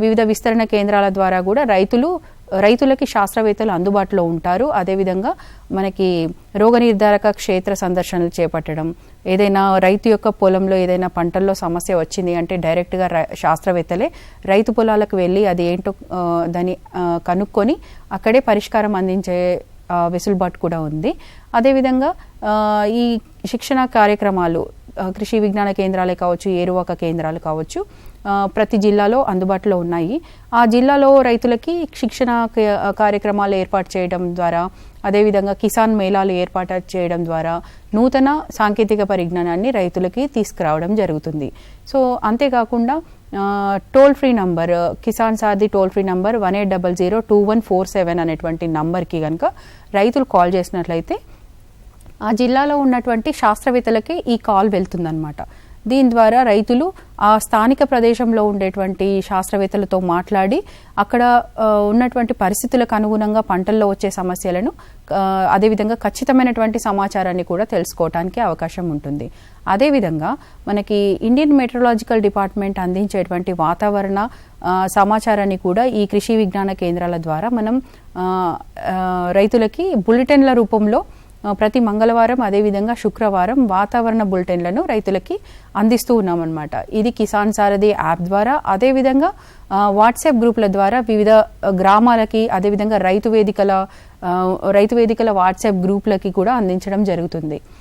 వివిధ విస్తరణ కేంద్రాల ద్వారా కూడా రైతులకి శాస్త్రవేత్తలు అందుబాటులో ఉంటారు. అదేవిధంగా మనకి రోగ నిర్ధారక క్షేత్ర సందర్శనలు చేపట్టడం, ఏదైనా రైతు యొక్క పొలంలో ఏదైనా పంటల్లో సమస్య వచ్చింది అంటే డైరెక్ట్గా శాస్త్రవేత్తలే రైతు పొలాలకు వెళ్ళి అది ఏంటో దాన్ని కనుక్కొని అక్కడే పరిష్కారం అందించే వెసులుబాటు కూడా ఉంది. అదేవిధంగా ఈ శిక్షణ కార్యక్రమాలు కృషి విజ్ఞాన కేంద్రాలే కావచ్చు, ఏరువాక కేంద్రాలు కావచ్చు, ప్రతి జిల్లాలో అందుబాటులో ఉన్నాయి. ఆ జిల్లాలో రైతులకి శిక్షణ కార్యక్రమాలు ఏర్పాటు చేయడం ద్వారా, అదేవిధంగా కిసాన్ మేళాలు ఏర్పాటు చేయడం ద్వారా నూతన సాంకేతిక పరిజ్ఞానాన్ని రైతులకి తీసుకురావడం జరుగుతుంది. సో అంతేకాకుండా టోల్ ఫ్రీ నంబర్, కిసాన్ సారథి టోల్ ఫ్రీ నంబర్ 18002147 అనేటువంటి నంబర్కి కనుక రైతులు కాల్ చేసినట్లయితే ఆ జిల్లాలో ఉన్నటువంటి శాస్త్రవేత్తలకి ఈ కాల్ వెళ్తుందన్నమాట. దీని ద్వారా రైతులు ఆ స్థానిక ప్రదేశంలో ఉండేటువంటి శాస్త్రవేత్తలతో మాట్లాడి అక్కడ ఉన్నటువంటి పరిస్థితులకు అనుగుణంగా పంటల్లో వచ్చే సమస్యలను అదేవిధంగా ఖచ్చితమైనటువంటి సమాచారాన్ని కూడా తెలుసుకోవడానికి అవకాశం ఉంటుంది. అదేవిధంగా మనకి ఇండియన్ మెట్రలాజికల్ డిపార్ట్మెంట్ అందించేటువంటి వాతావరణ సమాచారాన్ని కూడా ఈ కృషి విజ్ఞాన కేంద్రాల ద్వారా మనం రైతులకి బులెటిన్ల రూపంలో ప్రతి మంగళవారం అదేవిధంగా శుక్రవారం వాతావరణ బులెటిన్లను రైతులకి అందిస్తూ ఉన్నామన్నమాట. ఇది కిసాన్ సారథి యాప్ ద్వారా, అదేవిధంగా వాట్సాప్ గ్రూపుల ద్వారా వివిధ గ్రామాలకి, అదేవిధంగా రైతు వేదికల వాట్సాప్ గ్రూపులకి కూడా అందించడం జరుగుతుంది.